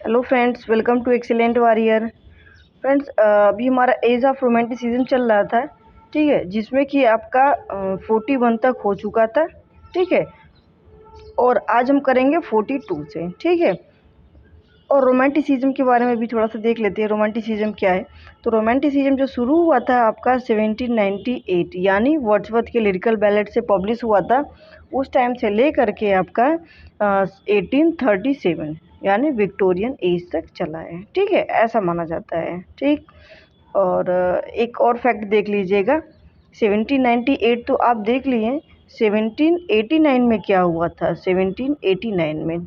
Hello friends, welcome to excellent warrior. Friends, अभी हमारा as of romanticism चल रहा था, ठीक है, जिसमें कि आपका 41 तक हो चुका था, ठीक है। और आज हम करेंगे 42 से, ठीक है। और रोमांटिसिज्म के बारे में भी थोड़ा सा देख लेते हैं, रोमांटिसिज्म क्या है। तो रोमांटिसिज्म जो शुरू हुआ था आपका 1798, यानी वर्ड्सवर्थ के लिरिकल बैलेट से पब्लिश हुआ था, उस टाइम से लेकर के आपका 1837 यानी विक्टोरियन एज तक चला है, ठीक है, ऐसा माना जाता है, ठीक। और एक और फैक्ट देख लीजिएगा, 1798 तो आप देख लिए, 1789 में क्या हुआ था। 1789 में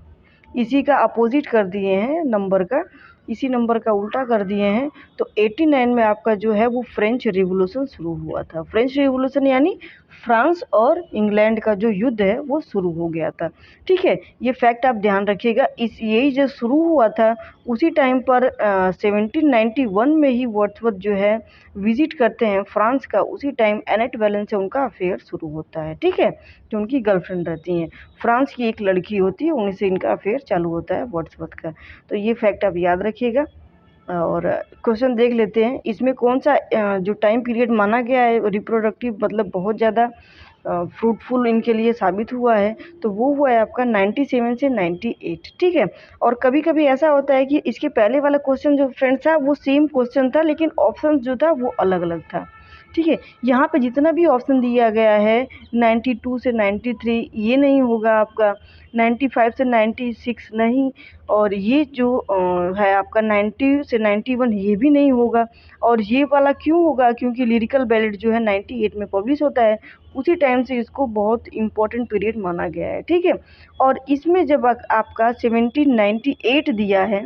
इसी का अपोजिट कर दिए हैं नंबर का, इसी नंबर का उल्टा कर दिए हैं। तो 89 में आपका जो है वो फ्रेंच रिवॉल्यूशन शुरू हुआ था। फ्रेंच रिवॉल्यूशन यानी फ्रांस और इंग्लैंड का जो युद्ध है वो शुरू हो गया था, ठीक है। ये फैक्ट आप ध्यान रखिएगा। इस यही जो शुरू हुआ था उसी टाइम पर 1791 में ही वर्ड्सवर्थ जो है विजिट करते हैं फ्रांस का। उसी टाइम एनेट वेलन से उनका अफेयर शुरू होता है, ठीक है, जो उनकी गर्लफ्रेंड रहती हैं। फ्रांस की एक लड़की होती है, उन्हीं से इनका अफेयर चालू होता है वर्ड्सवर्थ का। तो ये फैक्ट आप याद रखिएगा। और क्वेश्चन देख लेते हैं, इसमें कौन सा जो टाइम पीरियड माना गया है रिप्रोडक्टिव, मतलब बहुत ज़्यादा फ्रूटफुल इनके लिए साबित हुआ है, तो वो हुआ है आपका 97 से 98, ठीक है। और कभी कभी ऐसा होता है कि इसके पहले वाला क्वेश्चन जो फ्रेंड्स था वो सेम क्वेश्चन था, लेकिन ऑप्शन जो था वो अलग अलग था, ठीक है। यहाँ पे जितना भी ऑप्शन दिया गया है 92 से 93 ये नहीं होगा आपका, 95 से 96 नहीं, और ये जो है आपका 90 से 91 ये भी नहीं होगा। और ये वाला क्यों होगा, क्योंकि लिरिकल बैलेट जो है 98 में पब्लिश होता है, उसी टाइम से इसको बहुत इम्पोर्टेंट पीरियड माना गया है, ठीक है। और इसमें जब आपका 1798 दिया है,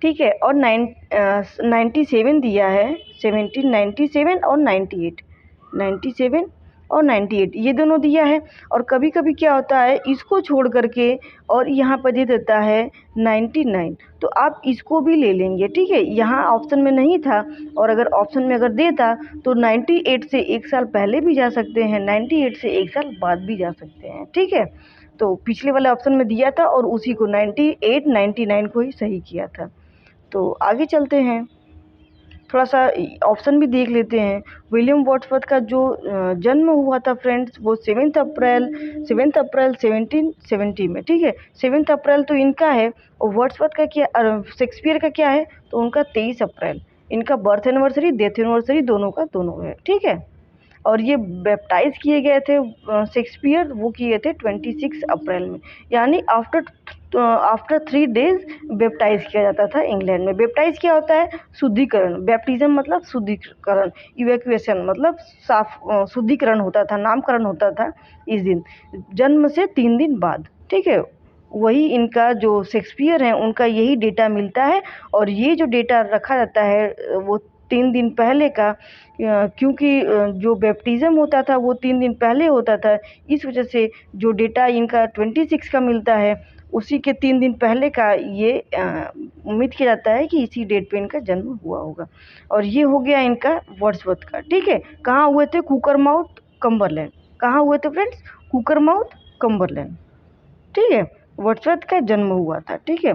ठीक है, और 97 दिया है, 1797 और 98, 97 और 98 ये दोनों दिया है। और कभी कभी क्या होता है इसको छोड़ करके और यहाँ पर दे देता है 99, तो आप इसको भी ले लेंगे, ठीक है। यहाँ ऑप्शन में नहीं था, और अगर ऑप्शन में अगर देता तो 98 से एक साल पहले भी जा सकते हैं, 98 से एक साल बाद भी जा सकते हैं, ठीक है। तो पिछले वाले ऑप्शन में दिया था और उसी को 98 99 को ही सही किया था। तो आगे चलते हैं, थोड़ा सा ऑप्शन भी देख लेते हैं। विलियम वर्ड्सवर्थ का जो जन्म हुआ था फ्रेंड्स वो 7 अप्रैल 1770 में, ठीक है। 7 अप्रैल तो इनका है, और वर्ड्सवर्थ का क्या, शेक्सपियर का क्या है, तो उनका 23 अप्रैल। इनका बर्थ एनिवर्सरी डेथ एनिवर्सरी दोनों का दोनों है, ठीक है। और ये बैप्टाइज किए गए थे शेक्सपियर, वो किए थे 26 अप्रैल में, यानी आफ्टर 3 डेज बैप्टाइज किया जाता था इंग्लैंड में। बैप्टाइज क्या होता है, शुद्धिकरण। बैप्टिज्म मतलब शुद्धिकरण, इवैक्यूएशन मतलब साफ शुद्धिकरण होता था, नामकरण होता था इस दिन, जन्म से 3 दिन बाद, ठीक है। वही इनका जो शेक्सपियर हैं उनका यही डेटा मिलता है। और ये जो डेटा रखा जाता है वो 3 दिन पहले का, क्योंकि जो बैप्टिज्म होता था वो 3 दिन पहले होता था, इस वजह से जो डेटा इनका 26 का मिलता है उसी के 3 दिन पहले का ये उम्मीद किया जाता है कि इसी डेट पे इनका जन्म हुआ होगा। और ये हो गया इनका वर्ड्सवर्थ का, ठीक है। कहाँ हुए थे, कुकरमाउथ कम्बरलैंड। कहाँ हुए थे फ्रेंड्स, कुकरमाउथ कम्बरलैंड, ठीक है, वर्ड्सवर्थ का जन्म हुआ था, ठीक है।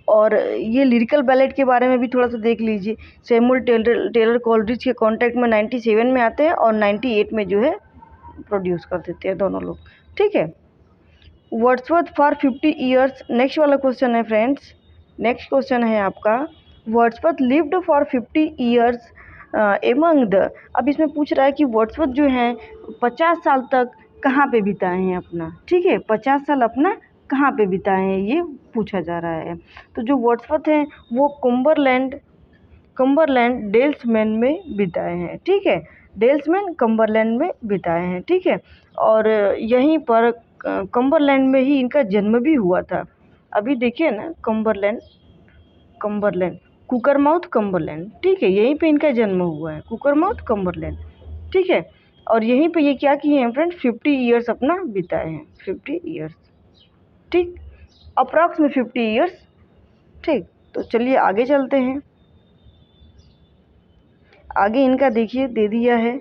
और ये लिरिकल बैलेट के बारे में भी थोड़ा सा देख लीजिए। सैमुअल टेलर कोलरिज के कॉन्टैक्ट में 97 में आते हैं और 98 में जो है प्रोड्यूस कर देते हैं दोनों लोग, ठीक है। वर्ड्सवर्थ फॉर 50 ईयर्स, नेक्स्ट वाला क्वेश्चन है फ्रेंड्स। नेक्स्ट क्वेश्चन है आपका, Wordsworth lived for 50 years among the. अब इसमें पूछ रहा है कि वर्ड्सवर्थ जो हैं 50 साल तक कहाँ पे बिताए हैं अपना, ठीक है, 50 साल अपना कहाँ पे बिताए हैं ये पूछा जा रहा है। तो जो वर्ड्सवर्थ हैं वो कम्बरलैंड डेल्समैन में बिताए हैं, ठीक है, डेल्समैन कम्बरलैंड में बिताए हैं, ठीक है। और यहीं पर कम्बरलैंड में ही इनका जन्म भी हुआ था। अभी देखिए ना, कम्बरलैंड कम्बरलैंड कुकरमाउथ कम्बरलैंड, ठीक है, यहीं पे इनका जन्म हुआ है, कुकरमाउथ कम्बरलैंड, ठीक है। और यहीं पे ये क्या किए हैं फ्रेंड, 50 ईयर्स अपना बिताए हैं, 50 ईयर्स, ठीक, अप्रॉक्स में 50 ईयर्स, ठीक। तो चलिए आगे चलते हैं। आगे इनका देखिए दे दिया है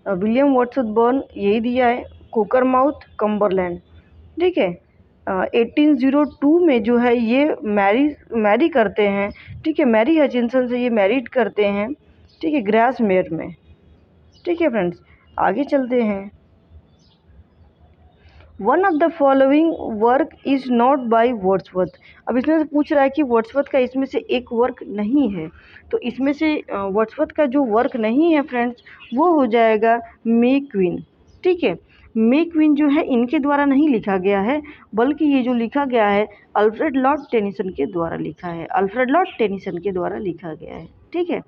विलियम वर्ड्सवर्थ बर्न, यही दिया है, कुकरमाउथ कम्बरलैंड, ठीक है। 1802 में जो है ये मैरी करते हैं, ठीक है, मैरी हचिंसन से ये मैरिड करते हैं, ठीक है, ग्रासमेयर में। ठीक है फ्रेंड्स, आगे चलते हैं। One of the following work is not by Wordsworth. अब इसमें से पूछ रहा है कि वर्ड्सवर्थ का इसमें से एक वर्क नहीं है, तो इसमें से वर्ड्सवर्थ का जो वर्क नहीं है फ्रेंड्स वो हो जाएगा मे क्वीन। ठीक है, मे क्वीन जो है इनके द्वारा नहीं लिखा गया है, बल्कि ये जो लिखा गया है अल्फ्रेड लॉर्ड टेनिसन के द्वारा लिखा है, अल्फ्रेड लॉर्ड टेनिसन के द्वारा लिखा गया है। ठीक है,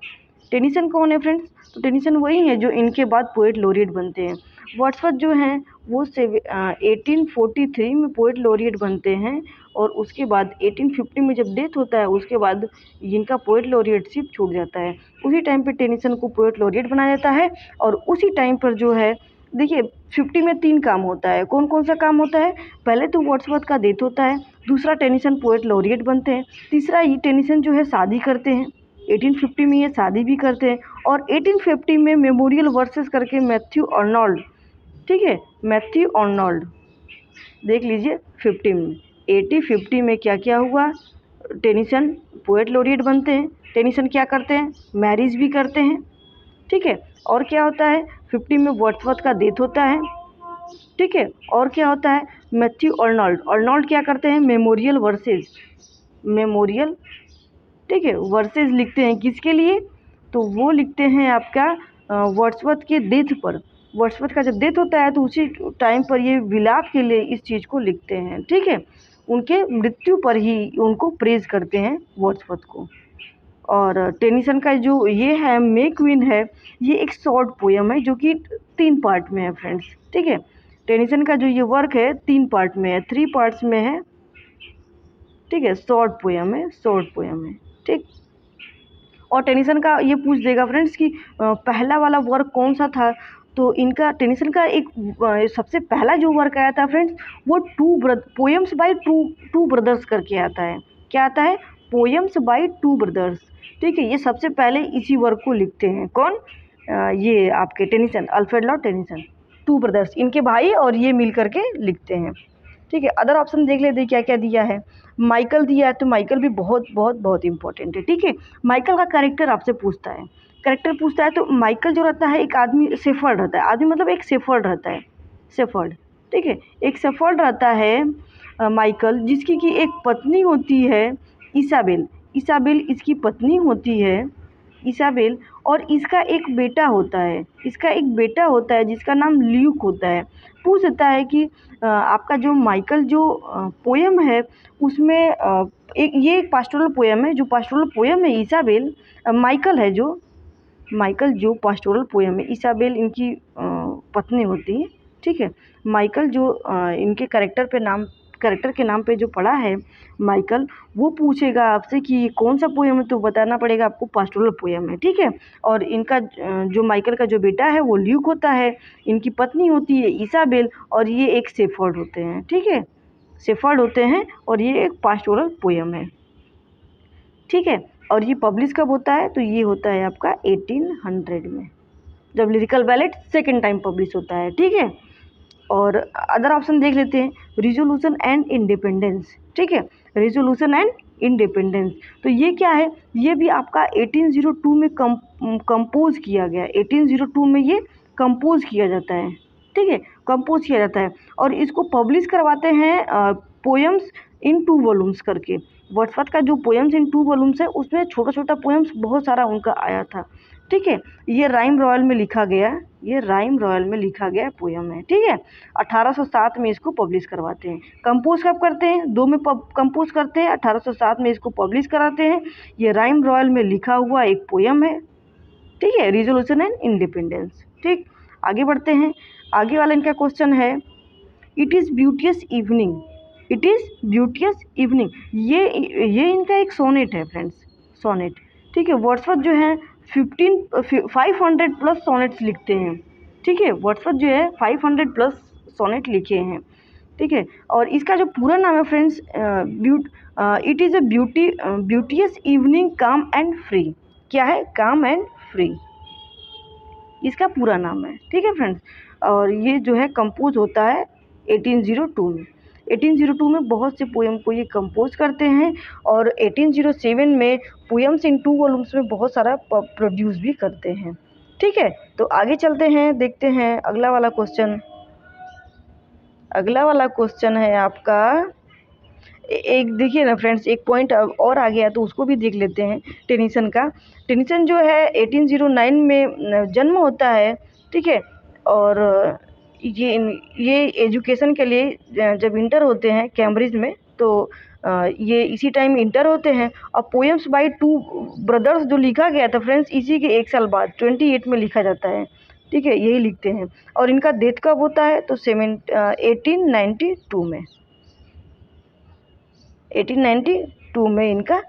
टेनिसन कौन है फ्रेंड्स? तो टेनिसन वही है जो इनके बाद पोएट लॉरिएट बनते हैं। वर्ड्सवर्थ जो हैं वो 1843 में पोएट लॉरिएट बनते हैं, और उसके बाद 1850 में जब डेथ होता है उसके बाद इनका पोएट लॉरिएटशिप छूट जाता है। उसी टाइम पे टेनिसन को पोएट लॉरिएट बनाया जाता है, और उसी टाइम पर जो है देखिए 50 में 3 काम होता है। कौन कौन सा काम होता है? पहले तो वर्ड्सवर्थ का डेथ होता है, दूसरा टेनिसन पोएट लॉरिएट बनते हैं, तीसरा ये टेनिसन जो है शादी करते हैं। 1850 में ये शादी भी करते हैं, और 1850 में मेमोरियल वर्सेस करके मैथ्यू अर्नोल्ड, ठीक है, मैथ्यू अर्नोल्ड देख लीजिए 50 में। 1850 में क्या क्या हुआ? टेनिसन पोएट लॉरिएट बनते हैं, टेनिसन क्या करते हैं? मैरिज भी करते हैं। ठीक है, और क्या होता है? 50 में वर्ड्सवर्थ का डेथ होता है। ठीक है, और क्या होता है? मैथ्यू अर्नोल्ड, अर्नोल्ड क्या करते हैं? मेमोरियल वर्सेस, मेमोरियल, ठीक है, वर्सेस लिखते हैं। किसके लिए? तो वो लिखते हैं आपका वर्ड्सवर्थ के डेथ पर। वर्ड्सवर्थ का जब डेथ होता है तो उसी टाइम पर ये विलाप के लिए इस चीज़ को लिखते हैं। ठीक है, उनके मृत्यु पर ही उनको प्रेज करते हैं वर्ड्सवर्थ को। और टेनिसन का जो ये है मे क्वीन है, ये एक शॉर्ट पोयम है जो कि 3 पार्ट में है फ्रेंड्स। ठीक है, टेनिसन का जो ये वर्क है 3 पार्ट में है, 3 पार्ट्स में है। ठीक है, शॉर्ट पोयम है, शॉर्ट पोयम है। ठीक, और टेनिसन का ये पूछ देगा फ्रेंड्स कि पहला वाला वर्क कौन सा था? तो इनका टेनिसन का एक सबसे पहला जो वर्क आया था फ्रेंड्स वो पोएम्स बाय टू ब्रदर्स करके आता है। क्या आता है? Poems by two brothers. ठीक है, ये सबसे पहले इसी वर्क को लिखते हैं। कौन? ये आपके Tennyson, Alfred Lord Tennyson. 2 brothers, इनके भाई, और ये मिल करके लिखते हैं। ठीक है, अदर ऑप्शन देख लेते हैं क्या क्या दिया है। माइकल दिया है, तो माइकल भी बहुत बहुत बहुत इंपॉर्टेंट है। ठीक है, माइकल का कैरेक्टर आपसे पूछता है, कैरेक्टर पूछता है तो माइकल जो रहता है एक आदमी शेफर्ड रहता है, आदमी मतलब एक शेफर्ड रहता है, शेफर्ड। ठीक है, एक शेफर्ड रहता है माइकल, जिसकी की एक पत्नी होती है इसाबेल, इसाबेल इसकी पत्नी होती है, इसाबेल, और इसका एक बेटा होता है, इसका एक बेटा होता है जिसका नाम ल्यूक होता है। पूछ सकता है कि आपका जो माइकल जो पोयम है उसमें ये एक पास्टोरल पोयम है, जो पास्टोरल पोयम है इसाबेल, माइकल है जो, माइकल जो पास्टोरल पोयम है, इसाबेल इनकी पत्नी होती है। ठीक है, माइकल जो इनके कैरेक्टर के नाम पे जो पढ़ा है माइकल, वो पूछेगा आपसे कि ये कौन सा पोयम है, तो बताना पड़ेगा आपको पास्टोरल पोयम है। ठीक है, और इनका जो माइकल का जो बेटा है वो ल्यूक होता है, इनकी पत्नी होती है इसाबेल, और ये एक शेफर्ड होते हैं। ठीक है, शेफर्ड होते हैं, और ये एक पास्टोरल पोयम है। ठीक है, और ये पब्लिश कब होता है? तो ये होता है आपका 1800 में, जब lyrical ballot second time publish होता है। ठीक है, और अदर ऑप्शन देख लेते हैं, रिजोल्यूशन एंड इंडिपेंडेंस। ठीक है, रिजोल्यूशन एंड इंडिपेंडेंस, तो ये क्या है? ये भी आपका 1802 में कंपोज किया गया, 1802 में ये कंपोज किया जाता है। ठीक है, कंपोज किया जाता है, और इसको पब्लिश करवाते हैं पोएम्स इन 2 वॉल्यूम्स करके। वर्ड्सवर्थ का जो पोएम्स इन 2 वॉल्यूम्स है उसमें छोटा छोटा पोएम्स बहुत सारा उनका आया था। ठीक है, ये राइम रॉयल में लिखा गया, ये राइम रॉयल में लिखा गया पोयम है। ठीक है, 1807 में इसको पब्लिश करवाते हैं। कंपोज कब करते हैं? 2 में कंपोज करते हैं, 1807 में इसको पब्लिश कराते हैं। ये राइम रॉयल में लिखा हुआ एक पोयम है। ठीक है, रिजोल्यूशन एंड इंडिपेंडेंस। ठीक, आगे बढ़ते हैं। आगे वाला इनका क्वेश्चन है, it is ब्यूटियस evening, it is ब्यूटियस evening, ये इनका एक सोनेट है फ्रेंड्स, सोनेट। ठीक है, वर्ड्सवर्थ जो है 500 प्लस सोनेट्स लिखते हैं। ठीक है, वर्ड्सवर्थ जो है 500 प्लस सोनेट लिखे हैं। ठीक है, और इसका जो पूरा नाम है friends, it is a ब्यूटियस evening काम एंड फ्री। क्या है? काम एंड फ्री, इसका पूरा नाम है। ठीक है फ्रेंड्स, और ये जो है कंपोज होता है 1802 में। 1802 में बहुत से पोएम को ये कंपोज करते हैं और 1807 में पोएम्स इन 2 वॉल्यूम्स में बहुत सारा प्रोड्यूस भी करते हैं। ठीक है, तो आगे चलते हैं, देखते हैं अगला वाला क्वेश्चन। अगला वाला क्वेश्चन है आपका एक देखिए ना फ्रेंड्स, एक पॉइंट और आ गया तो उसको भी देख लेते हैं टेनिसन का। टेनिसन जो है 1809 में जन्म होता है, ठीक है, और ये एजुकेशन के लिए जब इंटर होते हैं कैम्ब्रिज में, तो ये इसी टाइम इंटर होते हैं। और पोएम्स बाय 2 ब्रदर्स जो लिखा गया था फ्रेंड्स, इसी के 1 साल बाद 28 में लिखा जाता है, ठीक है, यही लिखते हैं। और इनका डेथ कब होता है तो 1892 में, 1892 में इनका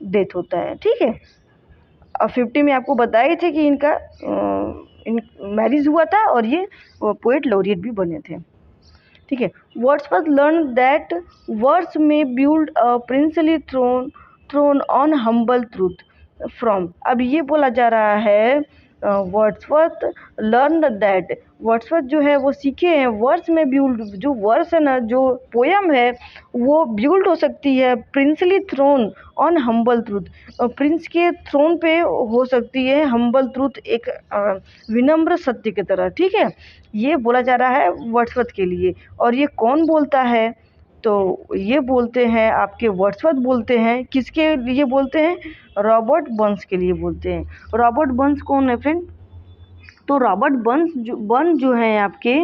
डेथ होता है, ठीक है। और 50 में आपको बताए थे कि इनका मैरिज हुआ था और ये पोएट लॉरिएट भी बने थे, ठीक है। वर्ड्सवर्थ लर्न दैट वर्ड्स में build a princely throne on humble truth from. अब ये बोला जा रहा है वर्ड्सवर्थ लर्न दैट, वर्ड्सवर्थ जो है वो सीखे हैं वर्ड्स में बिल्ड, जो वर्ड्स है ना, जो पोयम है वो बिल्ड हो सकती है princely throne on humble truth, prince के थ्रोन पे हो सकती है हम्बल ट्रूथ, एक विनम्र सत्य की तरह, ठीक है। ये बोला जा रहा है वर्ड्सवर्थ के लिए। और ये कौन बोलता है तो ये बोलते हैं आपके वर्ड्सवर्थ बोलते हैं। किसके लिए बोलते हैं? रॉबर्ट बर्न्स के लिए बोलते हैं। रॉबर्ट बर्न्स कौन है फ्रेंड? तो रॉबर्ट बर्न्स जो हैं आपके,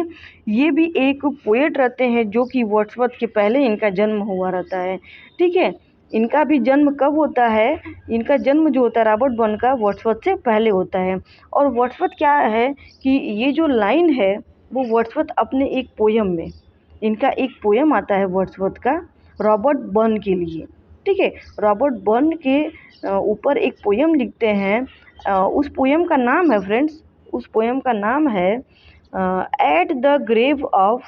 ये भी एक पोएट रहते हैं जो कि वर्ड्सवर्थ के पहले इनका जन्म हुआ रहता है, ठीक है। इनका भी जन्म कब होता है? इनका जन्म जो होता है रॉबर्ट बर्न का वर्ड्सवर्थ से पहले होता है। और वर्ड्सवर्थ क्या है कि ये जो लाइन है वो वर्ड्सवर्थ अपने एक पोयम में, इनका एक पोयम आता है वर्ड्सवर्थ का रॉबर्ट बर्न के लिए, ठीक है। रॉबर्ट बर्न के ऊपर एक पोयम लिखते हैं। उस पोयम का नाम है फ्रेंड्स, उस पोयम का नाम है at the grave of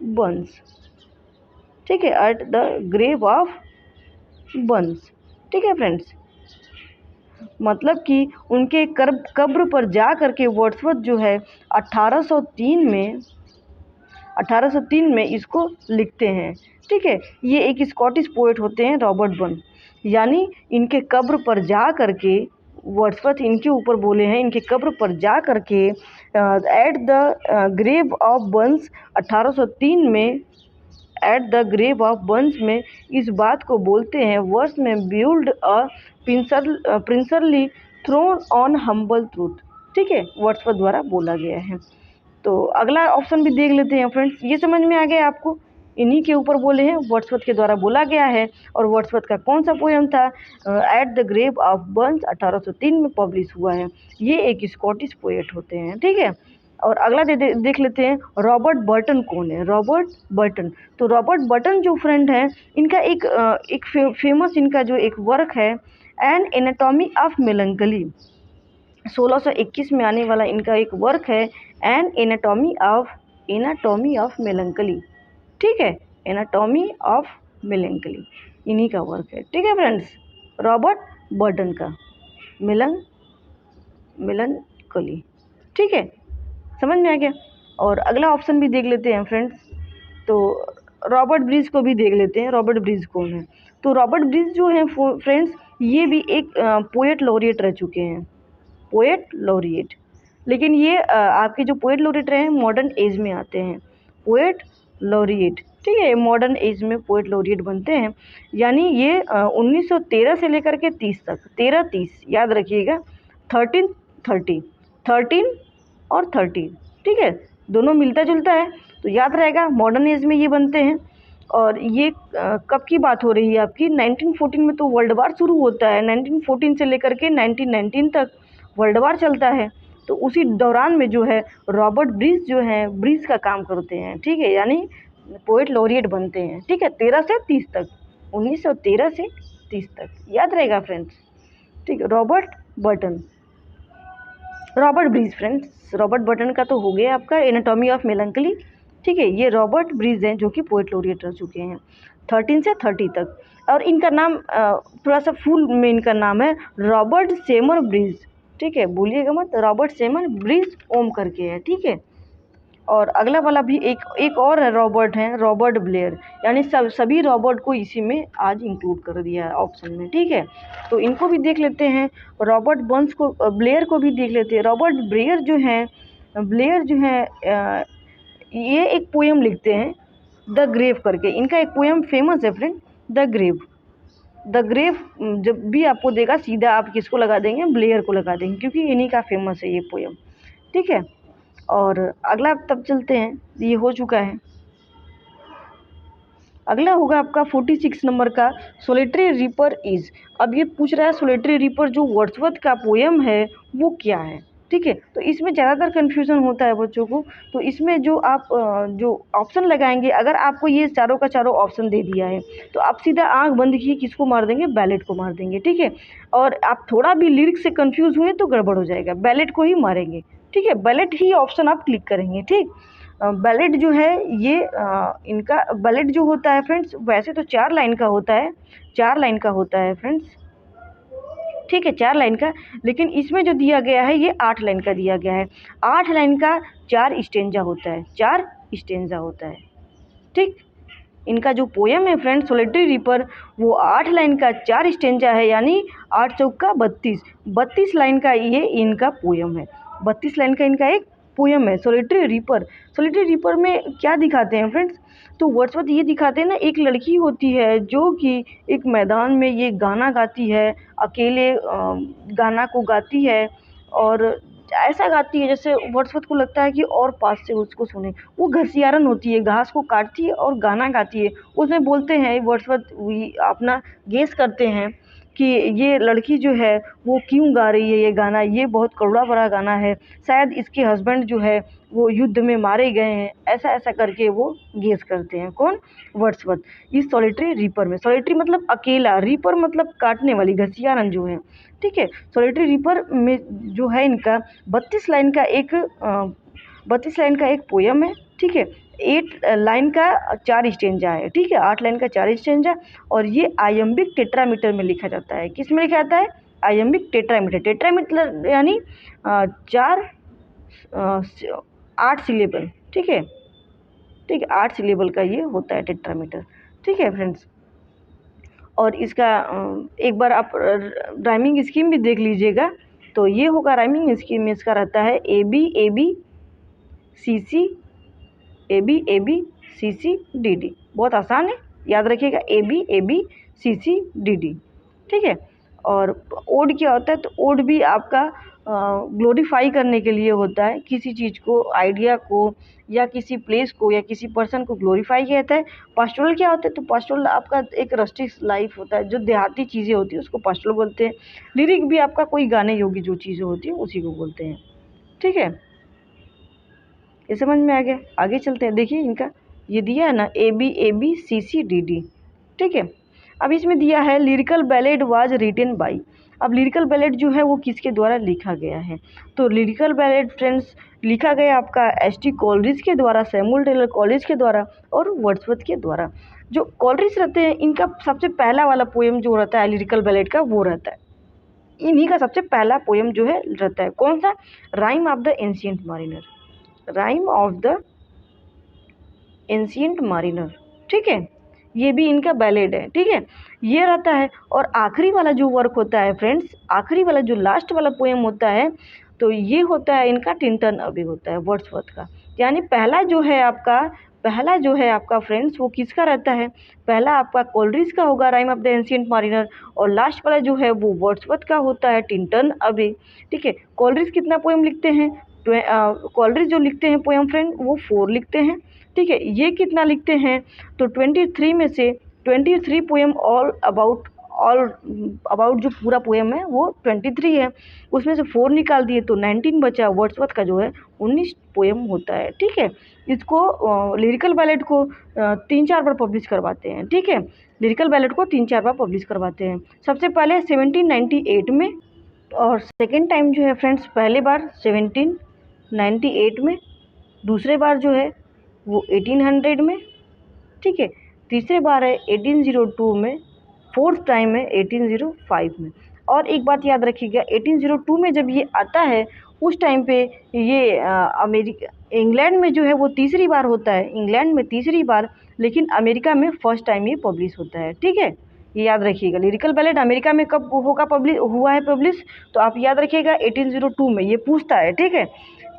Burns, ठीक है, at the grave of Burns, ठीक है फ्रेंड्स। मतलब कि उनके कब्र पर जा करके वर्ड्सवर्थ जो है 1803 में इसको लिखते हैं, ठीक है। ये एक स्कॉटिश पोएट होते हैं रॉबर्ट बर्न, यानी इनके कब्र पर जा करके वर्ड्सवर्थ इनके ऊपर बोले हैं, इनके कब्र पर जा करके at the grave of Burns 1803 में, at the grave of Burns में इस बात को बोलते हैं वर्ड्स में build a princely throne on humble truth, ठीक है, वर्ड्सवर्थ द्वारा बोला गया है। तो अगला ऑप्शन भी देख लेते हैं फ्रेंड्स। ये समझ में आ गया आपको, इन्हीं के ऊपर बोले हैं, वर्ड्सवर्थ के द्वारा बोला गया है। और वर्ड्सवर्थ का कौन सा पोएम था? At the grave of Burns 1803 में पब्लिश हुआ है। ये एक स्कॉटिश पोएट होते हैं, ठीक है। और अगला देख लेते हैं रॉबर्ट बर्टन कौन है? रॉबर्ट बर्टन, तो रॉबर्ट बर्टन जो फ्रेंड है इनका एक फेमस इनका जो एक वर्क है एन एनाटॉमी ऑफ मेलंकली, 1621 में आने वाला इनका एक वर्क है एन एनाटॉमी ऑफ मेलंकली, ठीक है, एनाटॉमी ऑफ मेलंकली इन्हीं का वर्क है, ठीक है फ्रेंड्स, रॉबर्ट बर्टन का मेलंकली, ठीक है, समझ में आ गया। और अगला ऑप्शन भी देख लेते हैं फ्रेंड्स, तो रॉबर्ट ब्रीज को भी देख लेते हैं। रॉबर्ट ब्रीज कौन है? तो रॉबर्ट ब्रीज जो है फ्रेंड्स ये भी एक पोएट लॉरिएट रह चुके हैं, पोएट लॉरिएट। लेकिन ये आपके जो पोएट लॉरिएट रहे हैं मॉडर्न एज में आते हैं, पोएट लॉरिएट, ठीक है, मॉडर्न एज में पोएट लॉरिएट बनते हैं। यानी ये 1913 से लेकर के 30 तक, 13-30 याद रखिएगा, 13 और 30, ठीक है, दोनों मिलता जुलता है तो याद रहेगा, मॉडर्न एज में ये बनते हैं। और ये कब की बात हो रही है आपकी? 1914 में तो वर्ल्ड वार शुरू होता है, 1914 से लेकर के 1919 तक वर्ल्ड वार चलता है। तो उसी दौरान में जो है रॉबर्ट ब्रीज जो है ब्रीज का काम करते हैं, ठीक है, यानी पोएट लॉरिएट बनते हैं, ठीक है, 13 से 30 तक, 1913 से 30 तक याद रहेगा फ्रेंड्स, ठीक है। Robert Bridges friends, Robert Burton का तो हो गया आपका एनाटॉमी ऑफ मेलंकली, ठीक है। ये रॉबर्ट ब्रीज हैं जो कि पोएट लॉरिएट रह चुके हैं 13 से 30 तक। और इनका नाम थोड़ा सा फुल में इनका नाम है रॉबर्ट सेमर ब्रीज, ठीक है, भूलिएगा मत, रॉबर्ट सेमर ब्रीज ओम करके है, ठीक है। और अगला वाला भी एक और है, रॉबर्ट हैं, रॉबर्ट ब्लेयर, यानी सभी रॉबर्ट को इसी में आज इंक्लूड कर दिया है ऑप्शन में, ठीक है। तो इनको भी देख लेते हैं, रॉबर्ट बर्न्स को, ब्लेयर को भी देख लेते हैं। रॉबर्ट ब्लेयर जो है ये एक पोएम लिखते हैं द ग्रेव करके। इनका एक पोएम फेमस है friend, the grave. The grave जब भी आपको देगा सीधा आप किसको लगा देंगे, ब्लेयर को लगा देंगे, क्योंकि इन्हीं का फेमस है ये पोएम, ठीक है। और अगला तब चलते हैं, ये हो चुका है। अगला होगा आपका 46 नंबर का, सोलिटरी रीपर इज। अब ये पूछ रहा है सोलिटरी रीपर जो वर्ड्सवर्थ का पोएम है वो क्या है, ठीक है। तो इसमें ज़्यादातर कन्फ्यूज़न होता है बच्चों को। तो इसमें जो आप जो ऑप्शन लगाएंगे, अगर आपको ये चारों का चारों ऑप्शन दे दिया है तो आप सीधा आंख बंद किए किसको मार देंगे, बैलेट को मार देंगे, ठीक है। और आप थोड़ा भी लिरिक्स से कन्फ्यूज़ हुए तो गड़बड़ हो जाएगा, बैलेट को ही मारेंगे, ठीक है। बैलेट ही ऑप्शन आप क्लिक करेंगे, ठीक। बैलेट जो है ये इनका बैलेट जो होता है फ्रेंड्स, वैसे तो 4 लाइन का होता है, 4 लाइन का होता है फ्रेंड्स, ठीक है, 4 लाइन का। लेकिन इसमें जो दिया गया है ये 8 लाइन का दिया गया है। 8 लाइन का 4 स्टेंजा होता है, 4 स्टेंजा होता है, ठीक। इनका जो पोएम है फ्रेंड्स सोलिटरी रीपर, वो 8 लाइन का 4 स्टेंजा है, यानी 8 चौका 32 लाइन का ये इनका पोएम है। 32 लाइन का इनका एक पोएम है सोलिटरी रीपर। सोलिटरी रीपर में क्या दिखाते हैं फ्रेंड्स, तो वर्ड्सवर्थ ये दिखाते हैं ना, एक लड़की होती है जो कि एक मैदान में ये गाना गाती है, अकेले गाना को गाती है, और ऐसा गाती है जैसे वर्ड्सवर्थ को लगता है कि और पास से उसको सुने। वो घसियारन होती है, घास को काटती है और गाना गाती है। उसमें बोलते हैं वर्ड्सवर्थ अपना गेस करते हैं कि ये लड़की जो है वो क्यों गा रही है ये गाना, ये बहुत करुणा भरा गाना है, शायद इसके हस्बैंड जो है वो युद्ध में मारे गए हैं, ऐसा ऐसा करके वो गेस करते हैं। कौन, वर्ड्सवर्थ, इस सॉलिटरी रीपर में। सॉलिटरी मतलब अकेला, रीपर मतलब काटने वाली, घसियारन जो है, ठीक है। सॉलिटरी रीपर में जो है इनका 32 लाइन का एक पोएम है, ठीक है। 8 लाइन का 4 स्टेंजा है, ठीक है, 8 लाइन का 4 स्टेंजा। और ये आयम्बिक टेट्रामीटर में लिखा जाता है। किस में लिखा जाता है, आयम्बिक टेट्रामीटर। टेट्रामीटर यानी 8 सिलेबल, ठीक है, ठीक है, 8 सिलेबल का ये होता है टेट्रामीटर, ठीक है फ्रेंड्स। और इसका एक बार आप राइमिंग स्कीम भी देख लीजिएगा। तो ये होगा राइमिंग स्कीम में, इसका रहता है A B A B C C, A B C C D D. बहुत आसान है, याद रखिएगा, A B C C D D, ठीक है। और ओड क्या होता है, तो ओड भी आपका ग्लोरीफाई करने के लिए होता है, किसी चीज़ को, आइडिया को, या किसी प्लेस को, या किसी पर्सन को ग्लोरीफाई किया जाता है। पास्टोरल क्या होता है, तो पास्टोरल आपका एक रस्टिक लाइफ होता है, जो देहाती चीज़ें होती है उसको पास्टोरल बोलते हैं। लिरिक भी आपका कोई गाने योगी जो चीज़ें होती है उसी को बोलते हैं, ठीक है। ये समझ में आ गया, आगे चलते हैं। देखिए इनका ये दिया है ना, A B C C D D, ठीक है। अब इसमें दिया है lyrical ballad was written by. अब लिरिकल बैलेड जो है वो किसके द्वारा लिखा गया है, तो लिरिकल बैलेड फ्रेंड्स लिखा गया आपका एस.टी. कोलरिज के द्वारा, सैमुअल टेलर कोलरिज के द्वारा और वर्ड्सवर्थ के द्वारा। जो कोलरिज रहते हैं इनका सबसे पहला वाला पोएम जो रहता है लिरिकल बैलेड का वो रहता है, इन्हीं का सबसे पहला पोएम जो है रहता है। कौन सा, rime of the ancient mariner, rime of the ancient mariner, ठीक है। ये भी इनका बैलेड है, ठीक है, ये रहता है। और आखिरी वाला जो वर्क होता है फ्रेंड्स, आखिरी वाला जो लास्ट वाला पोएम होता है, तो ये होता है इनका टिंटन अबे होता है वर्ड्सवर्थ का। यानी पहला जो है आपका फ्रेंड्स वो किसका रहता है, पहला आपका कोलरिज का होगा राइम ऑफ द एंशिएंट मारिनर, और लास्ट वाला जो है वो वर्ड्सवर्थ का होता है टिंटन अबे, ठीक है। कोलरिज कितना पोएम लिखते हैं, कोलरिज जो लिखते हैं पोएम फ्रेंड वो 4 लिखते हैं, ठीक है। ये कितना लिखते हैं, तो 23 में से 23 पोएम ऑल अबाउट जो पूरा पोएम है वो 23 है, उसमें से 4 निकाल दिए तो 19 बचा। वर्ड्सवर्थ का जो है 19 पोएम होता है, ठीक है। इसको लिरिकल बैलेड को 3-4 बार पब्लिश करवाते हैं, ठीक है। लिरिकल बैलेड को 3-4 बार पब्लिश करवाते हैं। सबसे पहले 1798 में, और सेकेंड टाइम जो है फ्रेंड्स पहले बार 1798 में, दूसरे बार जो है वो 1800 में, ठीक है। तीसरे बार है 1802 में, फोर्थ टाइम है 1805 में। और एक बात याद रखिएगा, 1802 में जब ये आता है उस टाइम पे ये अमेरिका इंग्लैंड में जो है वो तीसरी बार होता है, इंग्लैंड में तीसरी बार, लेकिन अमेरिका में फर्स्ट टाइम ये पब्लिश होता है। ठीक है, ये याद रखिएगा। लिरिकल बैलेट अमेरिका में कब होगा पब्लिश हुआ है पब्लिश, तो आप याद रखिएगा 1802 में ये पूछता है। ठीक है,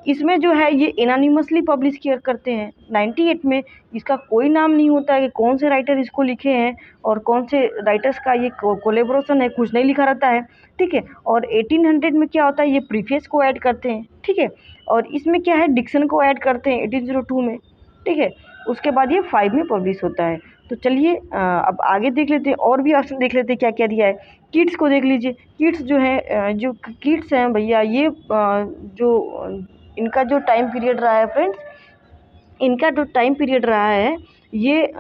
इसमें जो है ये एनानिमसली पब्लिश किया करते हैं। 98 में इसका कोई नाम नहीं होता है कि कौन से राइटर इसको लिखे हैं और कौन से राइटर्स का ये कोलेबोरेशन है, कुछ नहीं लिखा रहता है। ठीक है, और 1800 में क्या होता है, ये प्रीफेस को ऐड करते हैं। ठीक है, और इसमें क्या है, डिक्शन को ऐड करते हैं 1802 में। ठीक है, उसके बाद ये 5 में पब्लिश होता है। तो चलिए अब आगे देख लेते हैं, और भी ऑप्शन देख लेते हैं क्या क्या दिया है। किड्स को देख लीजिए। किड्स जो है जो किड्स हैं भैया, ये जो इनका जो टाइम पीरियड रहा है फ्रेंड्स, इनका जो टाइम पीरियड रहा है ये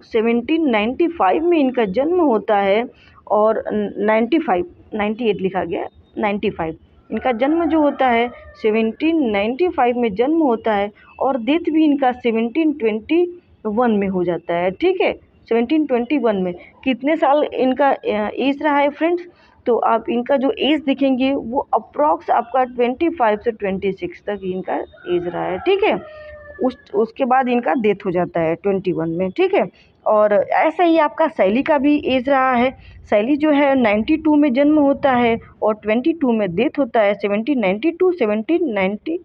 1795 में इनका जन्म होता है, और 98 लिखा गया, 95 इनका जन्म जो होता है 1795 में जन्म होता है, और डेथ भी इनका 1721 में हो जाता है। ठीक है, 1721 में। कितने साल इनका एज रहा है फ्रेंड्स, तो आप इनका जो एज देखेंगे वो अप्रॉक्स आपका 25 से 26 तक इनका एज रहा है। ठीक है, उसके बाद इनका डेथ हो जाता है 21 में। ठीक है, और ऐसा ही आपका शैली का भी एज रहा है। शैली जो है 92 में जन्म होता है और 22 में डेथ होता है, 1792 1790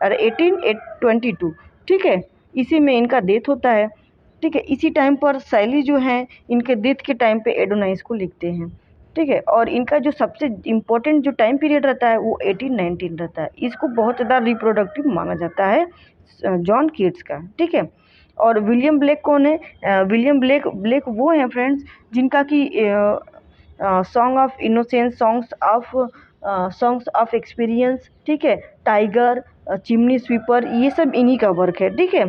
और 1822। ठीक है, इसी में इनका डेथ होता है। ठीक है, इसी टाइम पर शैली जो है इनके डेथ के टाइम पे एडोनाइस को लिखते हैं। ठीक है, और इनका जो सबसे इम्पोर्टेंट जो टाइम पीरियड रहता है वो 1819 रहता है। इसको बहुत ज़्यादा रिप्रोडक्टिव माना जाता है जॉन कीट्स का। ठीक है, और विलियम ब्लेक कौन है, विलियम ब्लेक वो हैं फ्रेंड्स जिनका कि song of innocence, songs of experience, ठीक है, टाइगर, चिमनी स्वीपर, ये सब इन्हीं का वर्क है। ठीक है,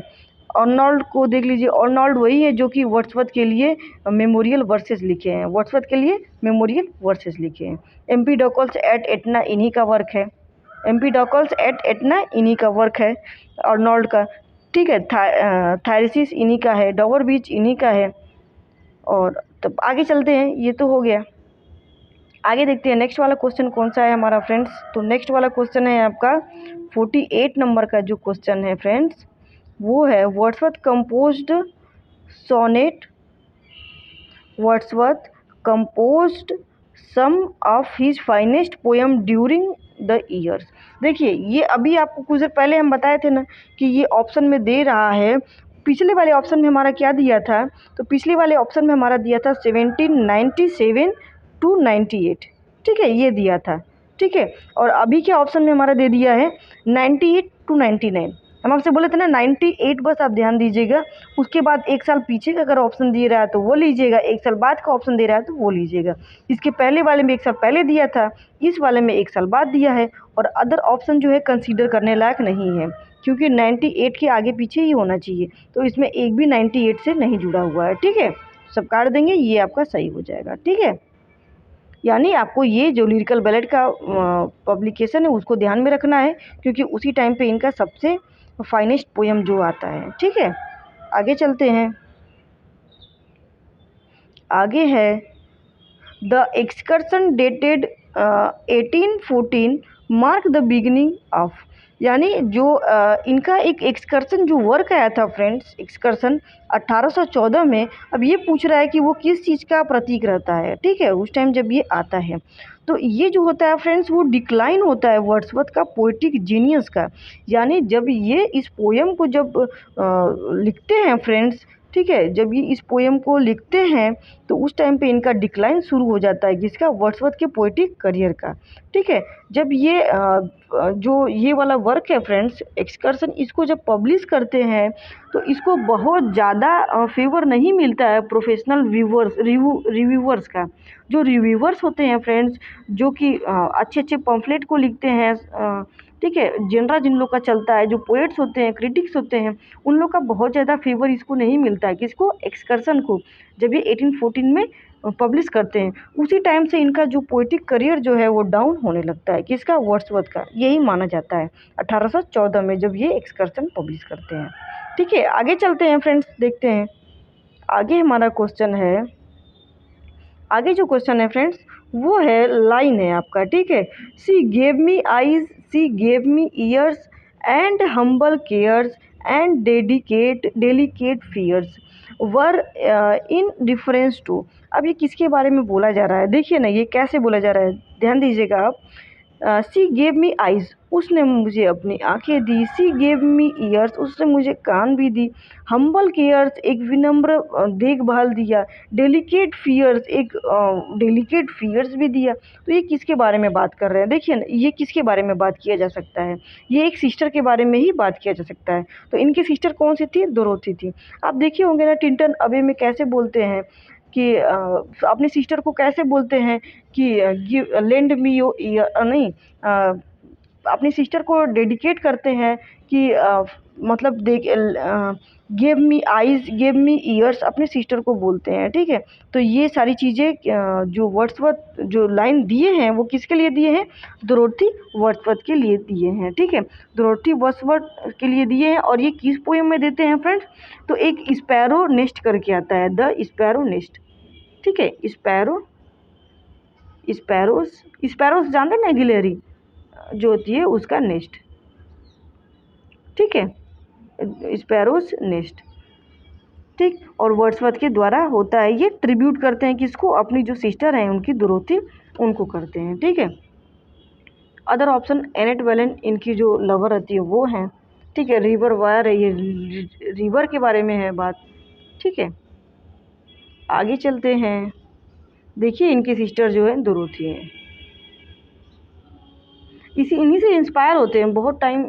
अर्नोल्ड को देख लीजिए। अर्नोल्ड वही है जो कि वर्ड्सवर्थ के लिए मेमोरियल वर्सेस लिखे हैं, वर्ड्सवर्थ के लिए मेमोरियल वर्सेस लिखे हैं। एम्पीडोकल्स एट एटना इन्हीं का वर्क है, एम्पीडोकल्स एट एटना इन्हीं का वर्क है अर्नोल्ड का। ठीक है, थायरसिस इन्हीं का है, डॉवर बीच इन्हीं का है। और तब आगे चलते हैं, ये तो हो गया। आगे देखते हैं नेक्स्ट वाला क्वेश्चन कौन सा है हमारा फ्रेंड्स। तो नेक्स्ट वाला क्वेश्चन है आपका 48 नंबर का जो क्वेश्चन है फ्रेंड्स, वो है Wordsworth composed sonnet, Wordsworth composed some of his finest poem during the years. देखिए, ये अभी आपको कुछ देर पहले हम बताए थे ना कि ये ऑप्शन में दे रहा है। पिछले वाले ऑप्शन में हमारा क्या दिया था, तो पिछले वाले ऑप्शन में हमारा दिया था 1797 टू 98। ठीक है, ये दिया था। ठीक है, और अभी के ऑप्शन में हमारा दे दिया है 98 टू 99। हम आपसे बोले थे ना 98, बस आप ध्यान दीजिएगा। उसके बाद एक साल पीछे का अगर ऑप्शन दिए रहा है तो वो लीजिएगा, एक साल बाद का ऑप्शन दे रहा है तो वो लीजिएगा। इसके पहले वाले में एक साल पहले दिया था, इस वाले में एक साल बाद दिया है, और अदर ऑप्शन जो है कंसीडर करने लायक नहीं है, क्योंकि 98 के आगे पीछे ही होना चाहिए। तो इसमें एक भी 98 से नहीं जुड़ा हुआ है। ठीक है, सब काट देंगे, ये आपका सही हो जाएगा। ठीक है, यानी आपको ये जो लिरिकल बैलेट का पब्लिकेशन है उसको ध्यान में रखना है, क्योंकि उसी टाइम पे इनका सबसे फाइनेस्ट पोएम जो आता है। ठीक है, आगे चलते हैं। आगे है the excursion dated 1814 mark the beginning of, यानी जो इनका एक एक्सकर्सन जो वर्क आया था फ्रेंड्स, एक्सकर्सन 1814 में। अब ये पूछ रहा है कि वो किस चीज़ का प्रतीक रहता है। ठीक है, उस टाइम जब ये आता है तो ये जो होता है फ्रेंड्स वो डिक्लाइन होता है वर्ड्सवर्थ का पोएटिक जीनियस का। यानी जब ये इस पोएम को जब लिखते हैं फ्रेंड्स, ठीक है, जब ये इस पोएम को लिखते हैं तो उस टाइम पे इनका डिक्लाइन शुरू हो जाता है, जिसका वर्ड्सवर्थ के पोएटिक करियर का। ठीक है, जब ये जो ये वाला वर्क है फ्रेंड्स एक्सकर्सन, इसको जब पब्लिश करते हैं तो इसको बहुत ज़्यादा फेवर नहीं मिलता है प्रोफेशनल रिव्यूवर्स का। जो रिव्यूवर्स होते हैं फ्रेंड्स, जो कि अच्छे अच्छे पम्फलेट को लिखते हैं, ठीक है, जनरा जिन लोग का चलता है, जो पोएट्स होते हैं, क्रिटिक्स होते हैं, उन लोग का बहुत ज़्यादा फेवर इसको नहीं मिलता है। किसको, एक्सकर्सन को। जब ये 1814 में पब्लिश करते हैं उसी टाइम से इनका जो पोएटिक करियर जो है वो डाउन होने लगता है। किसका, वर्ड्सवर्थ का। यही माना जाता है 1814 में जब ये एक्सकर्सन पब्लिश करते हैं। ठीक है, आगे चलते हैं फ्रेंड्स, देखते हैं आगे हमारा क्वेश्चन है। आगे जो क्वेश्चन है फ्रेंड्स वो है लाइन है आपका, ठीक है। She gave me eyes, she gave me ears and humble cares and delicate fears were in difference to. अब ये किसके बारे में बोला जा रहा है, देखिए ना ये कैसे बोला जा रहा है, ध्यान दीजिएगा आप। सी गेव मी आइज़, उसने मुझे अपनी आंखें दी। सी गेव मी ईयर्स, उसने मुझे कान भी दी। हम्बल केयर्स, एक विनम्र देखभाल दिया। डेलिकेट फियर्स, एक डेलिकेट फियर्स भी दिया। तो ये किसके बारे में बात कर रहे हैं, देखिए ना ये किसके बारे में बात किया जा सकता है, ये एक सिस्टर के बारे में ही बात किया जा सकता है। तो इनकी सिस्टर कौन सी थी, डोरोथी थी। आप देखे होंगे ना टिंटन अबे में कैसे बोलते हैं कि अपनी सिस्टर को कैसे बोलते हैं कि give lend me your year, नहीं अपनी सिस्टर को डेडिकेट करते हैं कि मतलब देख give me eyes give me years अपने सिस्टर को बोलते हैं, ठीक है। तो ये सारी चीज़ें जो वर्ड्सवर्थ जो लाइन दिए हैं वो किसके लिए दिए हैं, डोरोथी वर्ड्सवर्थ के लिए दिए हैं, ठीक है। डोरोथी वर्ड्सवर्थ के लिए दिए हैं। और ये किस पोएम में देते हैं फ्रेंड्स, तो एक स्पैरो नेस्ट करके आता है, द स्पैरो नेस्ट, ठीक है। स्पैरोस जानते हैं ना, गिलहरी जो होती है उसका नेस्ट, ठीक है, स्पैरोस नेस्ट, ठीक। और वर्ड्सवर्थ के द्वारा होता है, ये ट्रिब्यूट करते हैं किसको, अपनी जो सिस्टर हैं उनकी डोरोथी, उनको करते हैं, ठीक है। अदर ऑप्शन एनेट वेलन इनकी जो लवर रहती है वो हैं, ठीक है। रिवर वायर है, ये रिवर के बारे में है बात, ठीक है। आगे चलते हैं, देखिए इनकी सिस्टर जो है डोरोथी है, इन्हीं से इंस्पायर होते हैं बहुत टाइम,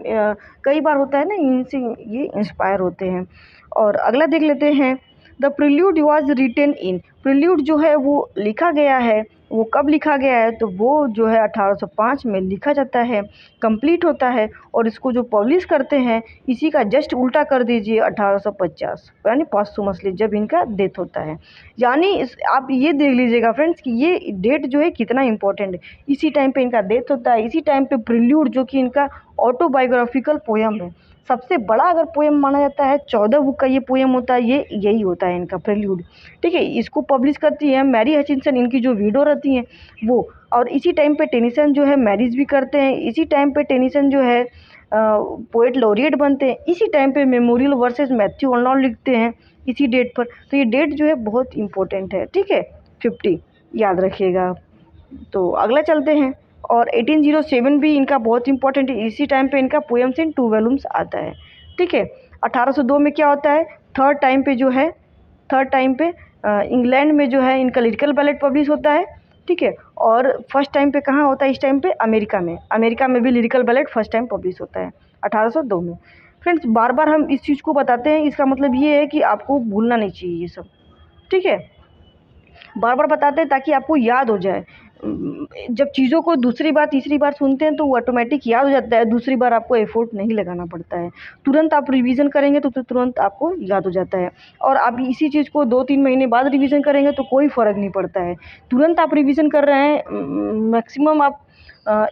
कई बार होता है ना, इनसे ये इंस्पायर होते हैं। और अगला देख लेते हैं, the prelude was written in. Prelude जो है वो लिखा गया है, वो कब लिखा गया है, तो वो जो है 1805 में लिखा जाता है, कंप्लीट होता है। और इसको जो पब्लिश करते हैं, इसी का जस्ट उल्टा कर दीजिए 1850, यानी पॉस्टुमसली जब इनका डेथ होता है। यानी आप ये देख लीजिएगा फ्रेंड्स कि ये डेट जो है कितना इंपॉर्टेंट है। इसी टाइम पे इनका डेथ होता है, इसी टाइम पे प्रिल्यूड जो कि इनका ऑटोबायोग्राफिकल पोएम है, सबसे बड़ा अगर पोएम माना जाता है, 14 बुक का ये पोएम होता है, ये यही होता है इनका प्रिल्यूड, ठीक है। इसको पब्लिश करती है मैरी हचिंसन, इनकी जो विडो रहती हैं वो। और इसी टाइम पे टेनिसन जो है मैरिज भी करते हैं, इसी टाइम पे टेनिसन जो है पोएट लॉरिएट बनते हैं, इसी टाइम पे मेमोरियल वर्सेस मैथ्यू अर्नोल्ड लिखते हैं इसी डेट पर। तो ये डेट जो है बहुत इंपॉर्टेंट है, ठीक है, 50 याद रखिएगा। तो अगला चलते हैं, और 1807 भी इनका बहुत इंपॉर्टेंट है, इसी टाइम पे इनका पोएम्स इन 2 वॉल्यूम्स आता है, ठीक है। 1802 में क्या होता है, थर्ड टाइम पे इंग्लैंड में जो है इनका लिरिकल बैलेट पब्लिश होता है, ठीक है। और फर्स्ट टाइम पे कहाँ होता है इस टाइम पे, अमेरिका में भी lyrical ballot first time publish होता है 1802 में। फ्रेंड्स बार बार हम इस चीज़ को बताते हैं, इसका मतलब ये है कि आपको भूलना नहीं चाहिए ये सब, ठीक है। बार बार बताते हैं ताकि आपको याद हो जाए। जब चीज़ों को दूसरी बार तीसरी बार सुनते हैं तो वो ऑटोमेटिक याद हो जाता है, दूसरी बार आपको एफर्ट नहीं लगाना पड़ता है, तुरंत आप रिवीजन करेंगे तो तुरंत आपको याद हो जाता है। और आप इसी चीज़ को 2-3 महीने बाद रिवीजन करेंगे तो कोई फ़र्क नहीं पड़ता है, तुरंत आप रिवीजन कर रहे हैं, मैक्सिमम आप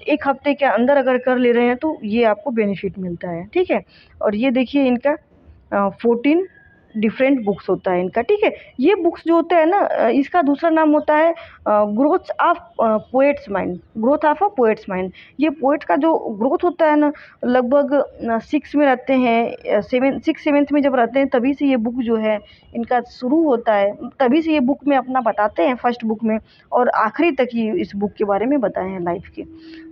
1 हफ्ते के अंदर अगर कर ले रहे हैं तो ये आपको बेनिफिट मिलता है, ठीक है। और ये देखिए इनका 14 डिफरेंट बुक्स होता है इनका, ठीक है। ये बुक्स जो होता है ना, इसका दूसरा नाम होता है growth of poets mind, growth of a poets mind. ये पोएट का जो ग्रोथ होता है ना, लगभग 6 में रहते हैं, 7th में जब रहते हैं तभी से ये बुक जो है इनका शुरू होता है, तभी से ये बुक में अपना बताते हैं फर्स्ट बुक में, और आखिरी तक ही इस बुक के बारे में बताए हैं लाइफ के।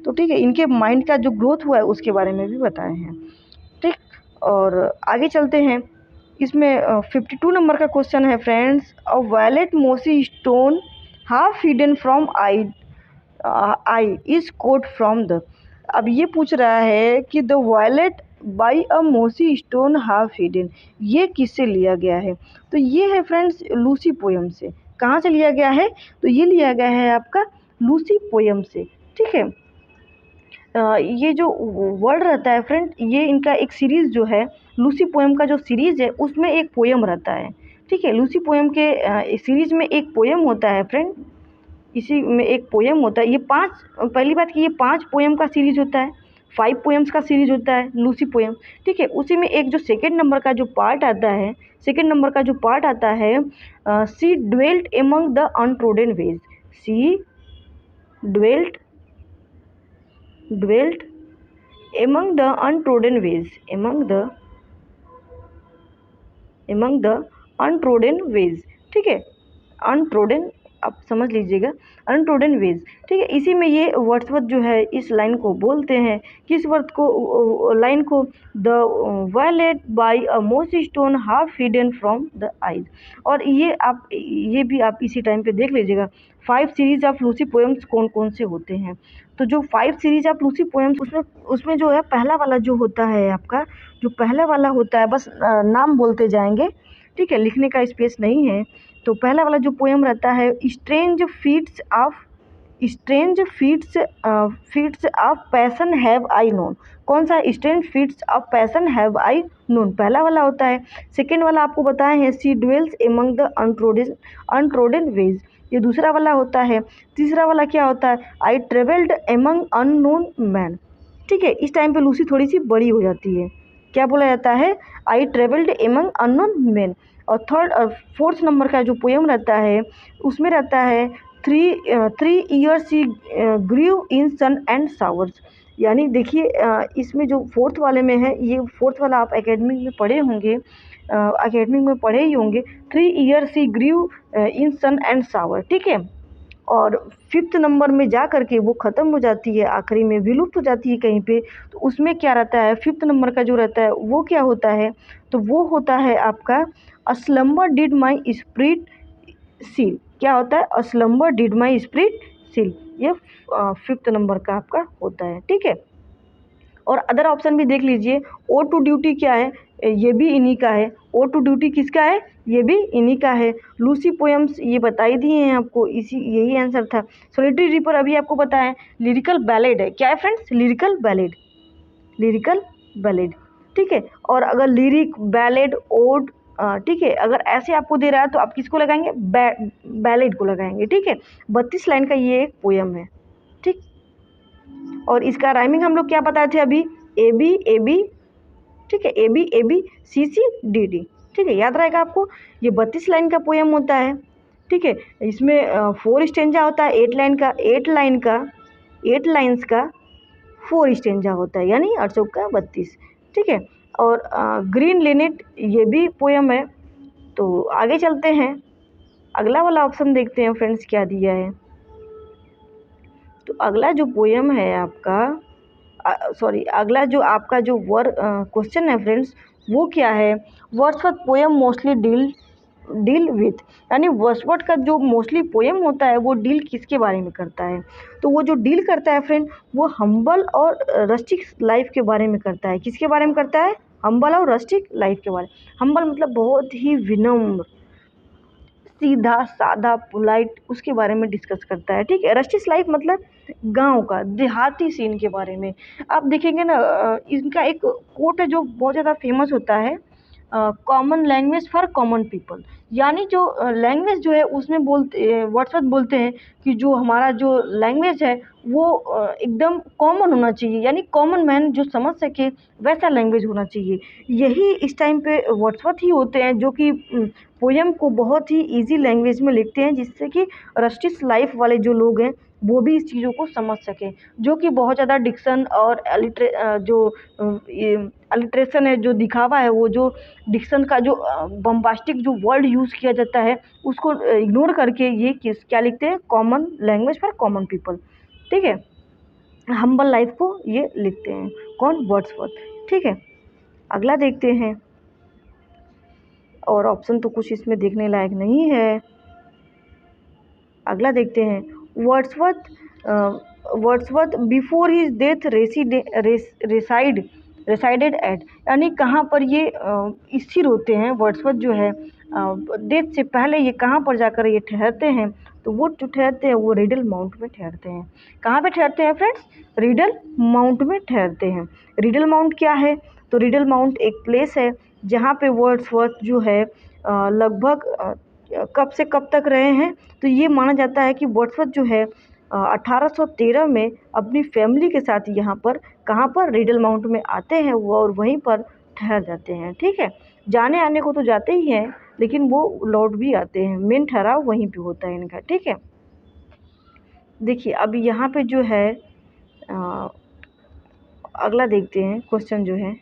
तो ठीक है, इनके माइंड का जो ग्रोथ हुआ है उसके बारे में भी बताए हैं, ठीक। और आगे चलते हैं, इसमें 52 नंबर का क्वेश्चन है फ्रेंड्स, अ वायलेट मोसी stone half hidden from I is quote from the. अब ये पूछ रहा है कि द वायलेट बाई अ मोसी स्टोन हाफ हिडन, ये किससे लिया गया है, तो ये है फ्रेंड्स लूसी पोयम से। कहाँ से लिया गया है, तो ये लिया गया है आपका लूसी पोयम से, ठीक है। ये जो वर्ड रहता है फ्रेंड, ये इनका एक सीरीज़ जो है, लूसी पोएम का जो सीरीज़ है उसमें एक पोएम रहता है, ठीक है। लूसी पोएम के सीरीज़ में एक पोएम होता है फ्रेंड, इसी में एक पोएम होता है। ये 5, पहली बात कि ये 5 पोएम का सीरीज़ होता है, 5 पोएम्स का सीरीज़ होता है लूसी पोएम, ठीक है। उसी में एक जो सेकेंड नंबर का जो पार्ट आता है, she dwelt among the untrodden ways, she dwelt dwelt among the untrodden ways, among the untrodden ways, ठीक है। अनट्रोडन आप समझ लीजिएगा, अनट्रोडन वेज, ठीक है। इसी में ये वर्ड्सवर्थ जो है इस लाइन को बोलते हैं, किस वर्ड को, लाइन को, द वायलेट बाय अ मोस stone half hidden from the eyes. और ये भी आप इसी टाइम पे देख लीजिएगा 5 सीरीज ऑफ लूसी पोएम्स कौन कौन से होते हैं। तो जो 5 सीरीज ऑफ लूसी पोएम्स, उसमें जो है पहला वाला जो होता है आपका, जो पहला वाला होता है, बस नाम बोलते जाएंगे, ठीक है, लिखने का स्पेस नहीं है। तो पहला वाला जो पोएम रहता है, fits of passion have I known. कौन सा? Strange fits of passion have I known, पहला वाला होता है। सेकेंड वाला आपको बताए हैं, she dwells among the untrodden ways, ये दूसरा वाला होता है। तीसरा वाला क्या होता है? I travelled among unknown man, ठीक है। इस टाइम पे लूसी थोड़ी सी बड़ी हो जाती है, क्या बोला जाता है? I travelled among unknown man. और फोर्थ नंबर का जो पोएम रहता है, उसमें रहता है 3 years she grew in sun and showers. यानी देखिए इसमें जो फोर्थ वाले में है, ये फोर्थ वाला आप एकेडमिक में पढ़े होंगे, 3 years she grew in sun and shower, ठीक है। और फिफ्थ नंबर में जा कर के वो ख़त्म हो जाती है, आखिरी में विलुप्त हो जाती है कहीं पे। तो उसमें क्या रहता है? फिफ्थ नंबर का जो रहता है वो क्या होता है? तो वो होता है आपका a slumber did my spirit seal. क्या होता है? A slumber did my spirit seal, ये फिफ्थ नंबर का आपका होता है, ठीक है। और अदर ऑप्शन भी देख लीजिए। ओ टू ड्यूटी क्या है? ये भी इन्हीं का है। ओ टू ड्यूटी किसका है? ये भी इन्हीं का है। लूसी पोएम्स ये बता ही दिए हैं आपको, यही आंसर था। सोलिटरी रिपर अभी आपको पता है, लिरिकल बैलेड है। क्या है फ्रेंड्स? लिरिकल बैलेड, ठीक है। और अगर लिरिक, बैलेड, ओड, ठीक है, अगर ऐसे आपको दे रहा है तो आप किसको लगाएंगे? बैलेड को लगाएंगे, ठीक है। 32 लाइन का ये एक पोएम है, ठीक। और इसका राइमिंग हम लोग क्या बताए थे अभी? ए बी, ठीक है, A B C C D D, ठीक है, याद रहेगा आपको। ये 32 लाइन का पोएम होता है, ठीक है। इसमें 4 स्टेंजा होता है, 8 लाइन्स का 4 स्टेंजा होता है, यानी 8 चौका 32, ठीक है। और ग्रीन लिनेट ये भी पोएम है। तो आगे चलते हैं, अगला वाला ऑप्शन देखते हैं फ्रेंड्स क्या दिया है। तो अगला जो पोएम है आपका, अगला जो आपका जो क्वेश्चन है फ्रेंड्स, वो क्या है? Wordsworth poem mostly deal with, यानी वर्ड्सवर्थ का जो मोस्टली पोएम होता है वो डील किसके बारे में करता है? तो वो जो डील करता है फ्रेंड, वो हम्बल और रस्टिक लाइफ के बारे में करता है। किसके बारे में करता है? हम्बल और रस्टिक लाइफ के बारे में। हम्बल मतलब बहुत ही विनम्र, सीधा साधा, पोलाइट, उसके बारे में डिस्कस करता है, ठीक है। रस्टिक लाइफ मतलब गांव का देहाती सीन के बारे में। आप देखेंगे ना, इनका एक कोट है जो बहुत ज़्यादा फेमस होता है, common language for common people. यानी जो लैंग्वेज जो है उसमें वर्ड्सवर्थ बोलते हैं कि जो हमारा जो लैंग्वेज है वो एकदम कॉमन होना चाहिए, यानी कॉमन मैन जो समझ सके वैसा लैंग्वेज होना चाहिए। यही इस टाइम पे वर्ड्सवर्थ ही होते हैं जो कि पोएम को बहुत ही इजी लैंग्वेज में लिखते हैं, जिससे कि रस्टिक लाइफ वाले जो लोग हैं वो भी इस चीज़ों को समझ सकें। जो कि बहुत ज़्यादा डिक्शन और अलिट्रेशन है, जो दिखावा है, वो जो डिक्शन का जो बम्बास्टिक जो वर्ड यूज़ किया जाता है उसको इग्नोर करके ये क्या लिखते हैं? Common language for common people, ठीक है। हम्बल लाइफ को ये लिखते हैं, कौन? वर्ड्सवर्थ, ठीक है। अगला देखते हैं, और ऑप्शन तो कुछ इसमें देखने लायक नहीं है। अगला देखते हैं, Wordsworth before his death resided at, यानी कहाँ पर ये स्थिर होते हैं? वर्ड्सवर्थ जो है डेथ से पहले ये कहाँ पर जाकर ये ठहरते हैं? तो वो जो ठहरते हैं वो रिडल माउंट में ठहरते हैं। कहाँ पे ठहरते हैं फ्रेंड्स? रिडल माउंट में ठहरते हैं। रिडल माउंट क्या है? तो रिडल माउंट एक प्लेस है जहाँ पे वर्ड्सवर्थ जो है लगभग कब से कब तक रहे हैं? तो ये माना जाता है कि वर्ड्सवर्थ जो है 1813 में अपनी फैमिली के साथ यहाँ पर, कहाँ पर? रिडल माउंट में आते हैं वो, और वहीं पर ठहर जाते हैं, ठीक है। जाने आने को तो जाते ही हैं, लेकिन वो लौट भी आते हैं, मेन ठहराव वहीं पे होता है इनका, ठीक है। देखिए अब यहाँ पे जो है अगला देखते हैं क्वेश्चन जो है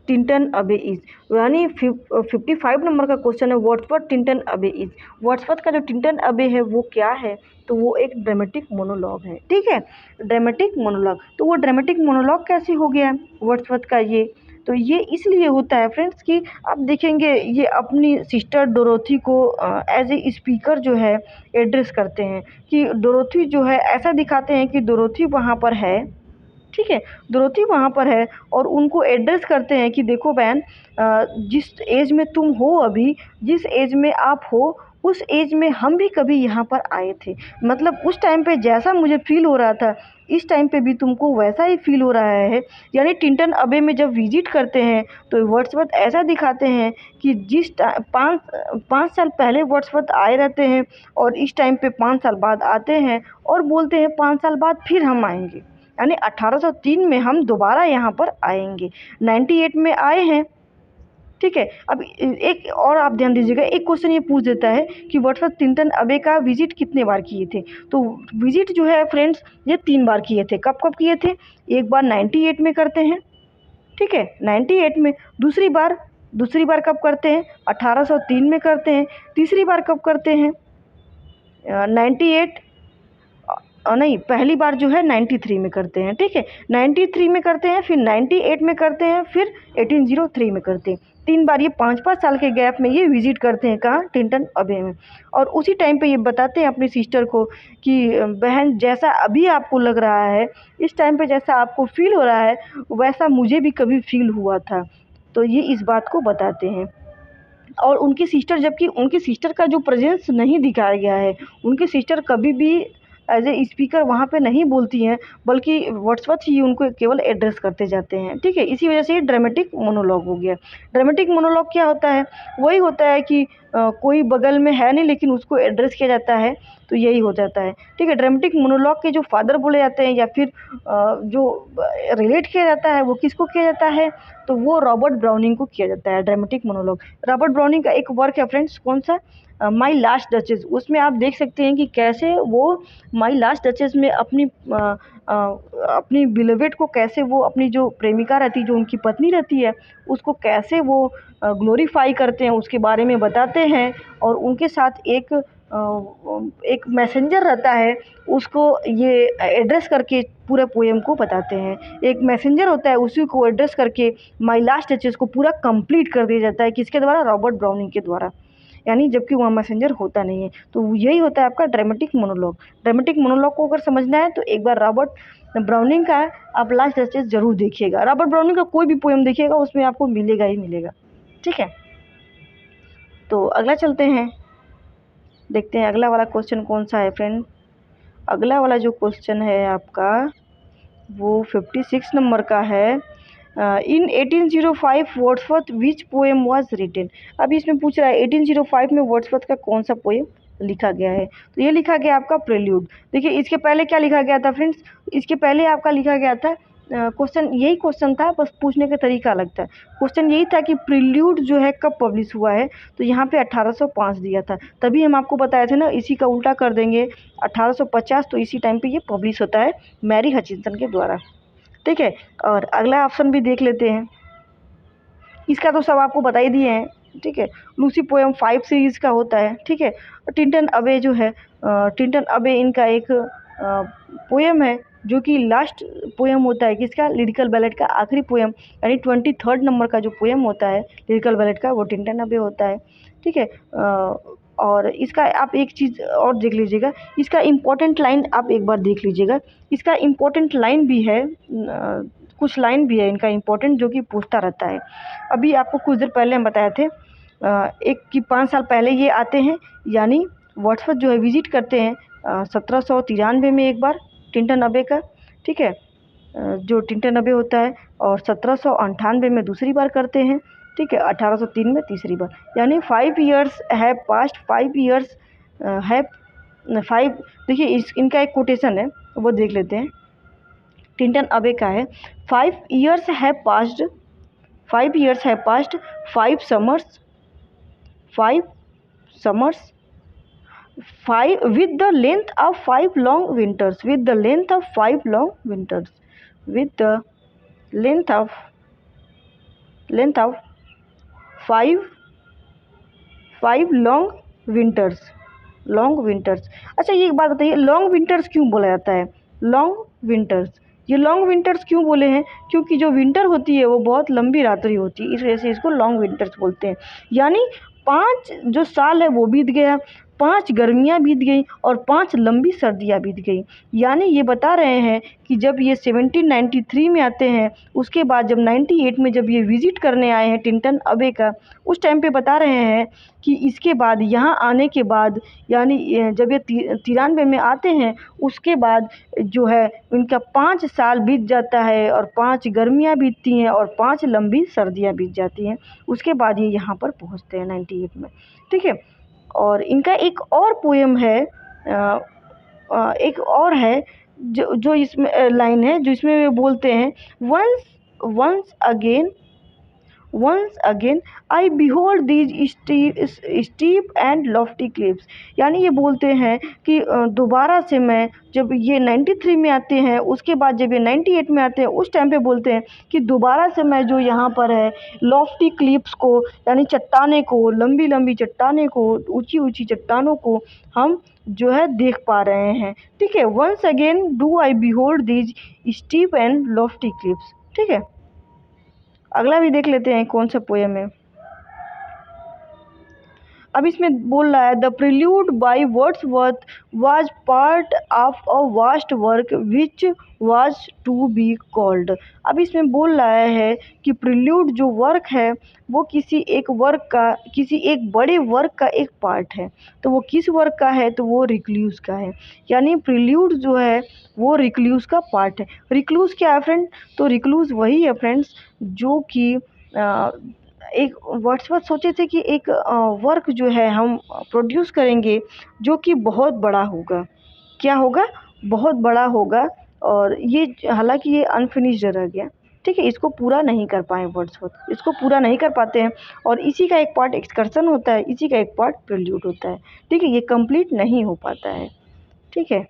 टिंटन अबे इज, यानी 55 नंबर का क्वेश्चन है व्हाट्सवर्थ टिंटन अबे इज। व्हाट्सवर्थ का जो टिंटन अबे है वो क्या है, तो वो एक ड्रामेटिक मोनोलॉग है। ठीक है, ड्रामेटिक मोनोलॉग। तो वो ड्रामेटिक मोनोलॉग कैसे हो गया व्हाट्सवर्थ का ये, तो ये इसलिए होता है फ्रेंड्स कि आप देखेंगे ये अपनी सिस्टर डोरोथी को एज ए स्पीकर जो है एड्रेस करते हैं कि डोरोथी जो है ऐसा दिखाते हैं कि डोरोथी वहाँ पर है। ठीक है, डोरोथी वहाँ पर है और उनको एड्रेस करते हैं कि देखो बहन, जिस एज में तुम हो अभी, जिस एज में आप हो उस एज में हम भी कभी यहाँ पर आए थे। मतलब उस टाइम पे जैसा मुझे फील हो रहा था इस टाइम पे भी तुमको वैसा ही फील हो रहा है। यानी टिंटन अबे में जब विजिट करते हैं तो वर्ड्सवर्थ ऐसा दिखाते हैं कि जिस पाँच साल पहले वर्ड्सवर्थ आए रहते हैं और इस टाइम पे 5 साल बाद आते हैं और बोलते हैं 5 साल बाद फिर हम आएंगे। यानी 1803 में हम दोबारा यहाँ पर आएंगे, 98 में आए हैं। ठीक है, अब एक और आप ध्यान दीजिएगा, एक क्वेश्चन ये पूछ देता है कि वर्ड्सवर्थ टिंटन अबे का विजिट कितने बार किए थे, तो विजिट जो है फ्रेंड्स ये 3 बार किए थे। कब कब किए थे, एक बार 98 में करते हैं। ठीक है, 98 में। दूसरी बार कब करते हैं, 1803 में करते हैं। तीसरी बार कब करते हैं, 98 नहीं, पहली बार जो है 93 में करते हैं। ठीक है, 93 में करते हैं, फिर 98 में करते हैं, फिर 1803 में करते हैं। 3 बार, ये 5-5 साल के गैप में ये विजिट करते हैं कहाँ, टिंटन अबे में। और उसी टाइम पे ये बताते हैं अपनी सिस्टर को कि बहन जैसा अभी आपको लग रहा है, इस टाइम पे जैसा आपको फील हो रहा है वैसा मुझे भी कभी फील हुआ था। तो ये इस बात को बताते हैं। और उनकी सिस्टर, जबकि उनकी सिस्टर का जो प्रेजेंस नहीं दिखाया गया है, उनकी सिस्टर कभी भी एज ए स्पीकर वहाँ पे नहीं बोलती हैं, बल्कि वर्ड्सवर्थ ही उनको केवल एड्रेस करते जाते हैं। ठीक है, इसी वजह से ये ड्रामेटिक मोनोलॉग हो गया। ड्रामेटिक मोनोलॉग क्या होता है, वही होता है कि कोई बगल में है नहीं लेकिन उसको एड्रेस किया जाता है, तो यही हो जाता है। ठीक है, ड्रामेटिक मोनोलॉग के जो फादर बोले जाते हैं या फिर जो रिलेट किया जाता है वो किसको किया जाता है, तो वो रॉबर्ट ब्राउनिंग को किया जाता है ड्रामेटिक मोनोलॉग। रॉबर्ट ब्राउनिंग का एक वर्क है फ्रेंड्स, कौन सा, माई लास्ट डचेस। उसमें आप देख सकते हैं कि कैसे वो माई लास्ट डचेस में अपनी बिलवेड को, कैसे वो अपनी जो प्रेमिका रहती है, जो उनकी पत्नी रहती है, उसको कैसे वो ग्लोरीफाई करते हैं उसके बारे में बताते हैं। और उनके साथ एक मैसेंजर रहता है, उसको ये एड्रेस करके पूरे पोएम को बताते हैं। एक मैसेंजर होता है, उसी को एड्रेस करके माई लास्ट डचेस को पूरा कंप्लीट कर दिया जाता है, किसके द्वारा, रॉबर्ट ब्राउनिंग के द्वारा। यानी जबकि वहाँ मैसेंजर होता नहीं है। तो यही होता है आपका ड्रामेटिक मोनोलॉग। ड्रामेटिक मोनोलॉग को अगर समझना है तो एक बार रॉबर्ट ब्राउनिंग का आप लास्ट डचेस ज़रूर देखिएगा। रॉबर्ट ब्राउनिंग का कोई भी पोएम देखिएगा उसमें आपको मिलेगा ही मिलेगा। ठीक है, तो अगला चलते हैं, देखते हैं अगला वाला क्वेश्चन कौन सा है फ्रेंड। अगला वाला जो क्वेश्चन है आपका वो 56 नंबर का है। In 1805 Wordsworth which poem was written. अब इसमें पूछ रहा है 1805 में वर्ड्सवर्थ का कौन सा पोएम लिखा गया है, तो ये लिखा गया आपका प्रेल्यूड। देखिए इसके पहले क्या लिखा गया था फ्रेंड्स, इसके पहले आपका लिखा गया था क्वेश्चन, यही क्वेश्चन था, बस पूछने का तरीका अलग था। क्वेश्चन यही था कि प्रिल्यूड जो है कब पब्लिश हुआ है, तो यहाँ पे 1805 दिया था। तभी हम आपको बताए थे ना, इसी का उल्टा कर देंगे 1850, तो इसी टाइम पे ये पब्लिश होता है मैरी हचिंसन के द्वारा। ठीक है, और अगला ऑप्शन भी देख लेते हैं। इसका तो सब आपको बता ही दिए हैं। ठीक है, लूसी पोएम 5 सीरीज़ का होता है। ठीक है, टिंटन अबे जो है, टिंटन अबे इनका एक पोएम है जो कि लास्ट पोएम होता है किसका, लिरिकल बैलेट का आखिरी पोएम, यानी 23rd नंबर का जो पोएम होता है लिरिकल बैलेट का, वो टिंटन अबे होता है। ठीक है, और इसका आप एक चीज़ और देख लीजिएगा, इसका इम्पोर्टेंट लाइन आप एक बार देख लीजिएगा। इसका इम्पोर्टेंट लाइन भी है, कुछ लाइन भी है इनका इम्पोर्टेंट जो कि पूछता रहता है। अभी आपको कुछ देर पहले हम बताए थे एक कि 5 साल पहले ये आते हैं, यानी वर्ड्सवर्थ जो है विजिट करते हैं 1793 में एक बार टिंटन अबे का। ठीक है, जो टिंटन अबे होता है, और 1798 में दूसरी बार करते हैं। ठीक है, 1803 में तीसरी बार, यानी 5 years have past, 5 years have 5। देखिए इनका एक कोटेशन है वो देख लेते हैं, टिंटन अबे का है, 5 years have passed, 5 years have passed, 5 summers, 5 summers 5 with the length of 5 long winters, with the length of 5 long winters, with the length of 5 long winters. अच्छा ये एक बात बताइए, लॉन्ग विंटर्स क्यों बोला जाता है? लॉन्ग विंटर्स, ये लॉन्ग विंटर्स क्यों बोले हैं? क्योंकि जो विंटर होती है वो बहुत लंबी रात्रि होती है, इस वजह से इसको लॉन्ग विंटर्स बोलते हैं। यानी 5 जो साल है वो बीत गया, 5 गर्मियाँ बीत गई और 5 लंबी सर्दियाँ बीत गई। यानी ये बता रहे हैं कि जब ये 1793 में आते हैं, उसके बाद जब 98 में जब ये विज़िट करने आए हैं टिंटन अबे का, उस टाइम पे बता रहे हैं कि इसके बाद यहाँ आने के बाद, यानी जब ये 93 में आते हैं, उसके बाद जो है इनका 5 साल बीत जाता है और 5 गर्मियाँ बीतती हैं और 5 लंबी सर्दियाँ बीत जाती हैं। उसके बाद ये यहाँ पर पहुँचते हैं 98 में, ठीक है। और इनका एक और पोएम है, एक और है जो इसमें लाइन है, जो इसमें वे बोलते हैं, once again I behold these steep and lofty cliffs। यानी ये बोलते हैं कि दोबारा से मैं, जब ये 93 में आते हैं, उसके बाद जब ये 98 में आते हैं, उस टाइम पे बोलते हैं कि दोबारा से मैं जो यहाँ पर है लॉफ्टी क्लिफ्स को, यानी चट्टाने को, लंबी लंबी चट्टाने को, ऊंची ऊंची चट्टानों को हम जो है देख पा रहे हैं, ठीक है। once again do I behold these steep and lofty cliffs, ठीक है। अगला भी देख लेते हैं कौन सा पोएम है। अब इसमें बोल रहा है, the prelude by Wordsworth was part of a vast work which was to be called. अब इसमें बोल रहा है कि प्रिल्यूड जो वर्क है वो किसी एक बड़े वर्क का एक पार्ट है। तो वो किस वर्क का है? तो वो रिक्लूस का है। यानी प्रिल्यूड जो है वो रिक्लूस का पार्ट है। रिक्लूस क्या है फ्रेंड? तो रिक्लूस वही है फ्रेंड्स जो कि एक वर्ड्सवर्थ सोचे थे कि एक वर्क जो है हम प्रोड्यूस करेंगे जो कि बहुत बड़ा होगा। क्या होगा? बहुत बड़ा होगा। और ये हालांकि ये अनफिनिश्ड रह गया, ठीक है, इसको पूरा नहीं कर पाए वर्ड्सवर्थ, इसको पूरा नहीं कर पाते हैं। और इसी का एक पार्ट एक्सकर्सन होता है, इसी का एक पार्ट प्रिल्यूड होता है, ठीक है, ये कंप्लीट नहीं हो पाता है, ठीक है।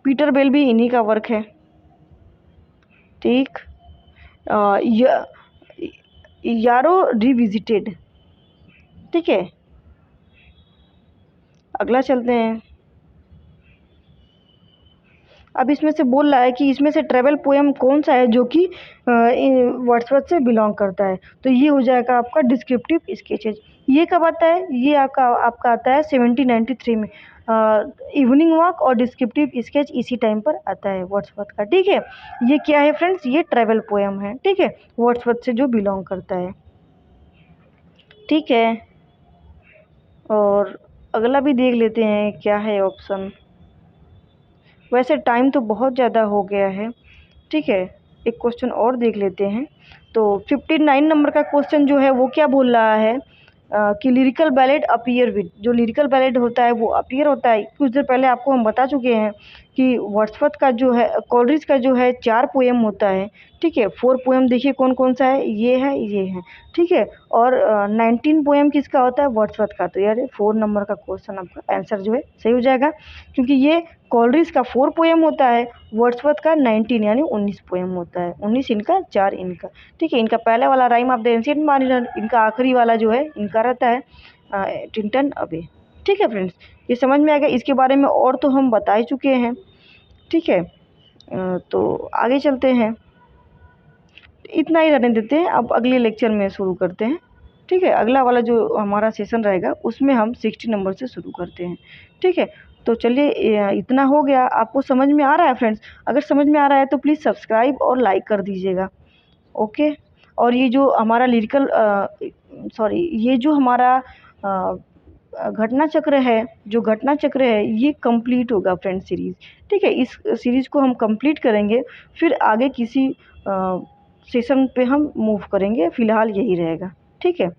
पीटर बेल भी इन्हीं का वर्क है, ठीक। यारो रिविजिटेड, ठीक है। अगला चलते हैं। अब इसमें से बोल रहा है कि इसमें से ट्रेवल पोएम कौन सा है जो कि वर्ड्सवर्थ से बिलोंग करता है। तो ये हो जाएगा आपका डिस्क्रिप्टिव स्केचेज। ये कब आता है? ये आपका आता है 1793 में। इवनिंग वॉक और डिस्क्रिप्टिव स्केच इसी टाइम पर आता है वर्ड्सवर्थ का, ठीक है। ये क्या है फ्रेंड्स? ये ट्रेवल पोएम है, ठीक है, वर्ड्सवर्थ से जो बिलोंग करता है, ठीक है। और अगला भी देख लेते हैं क्या है ऑप्शन। वैसे टाइम तो बहुत ज़्यादा हो गया है, ठीक है, एक क्वेश्चन और देख लेते हैं। तो 59 नंबर का क्वेश्चन जो है वो क्या बोल रहा है कि लिरिकल बैलेड अपीयर विद। जो लिरिकल बैलेड होता है वो अपीयर होता है। कुछ देर पहले आपको हम बता चुके हैं कि वर्ड्सवर्थ का जो है, कोलरिज का जो है 4 पोएम होता है, ठीक है। 4 पोएम देखिए कौन कौन सा है, ये है, ठीक है। और 19 पोएम किसका होता है? वर्ड्सवर्थ का। तो यार 4 नंबर का क्वेश्चन आपका आंसर जो है सही हो जाएगा, क्योंकि ये कोलरिज का 4 पोएम होता है, वर्ड्सवर्थ का 19 यानी 19 पोएम होता है। 19 इनका, 4 इनका, ठीक है। इनका पहला वाला राइम ऑफ द एंशिएंट मारिनर, इनका आखिरी वाला जो है इनका रहता है टिंटन अबे, ठीक है फ्रेंड्स। ये समझ में आ गया। इसके बारे में और तो हम बता ही चुके हैं, ठीक है। तो आगे चलते हैं, इतना ही रहने देते हैं। अब अगले लेक्चर में शुरू करते हैं, ठीक है। अगला वाला जो हमारा सेशन रहेगा उसमें हम 60 नंबर से शुरू करते हैं, ठीक है। तो चलिए इतना हो गया। आपको समझ में आ रहा है फ्रेंड्स? अगर समझ में आ रहा है तो प्लीज़ सब्सक्राइब और लाइक कर दीजिएगा, ओके। और ये जो हमारा ये जो हमारा घटना चक्र है, ये कंप्लीट होगा फ्रेंड सीरीज़, ठीक है। इस सीरीज़ को हम कंप्लीट करेंगे, फिर आगे किसी सेशन पे हम मूव करेंगे। फ़िलहाल यही रहेगा, ठीक है।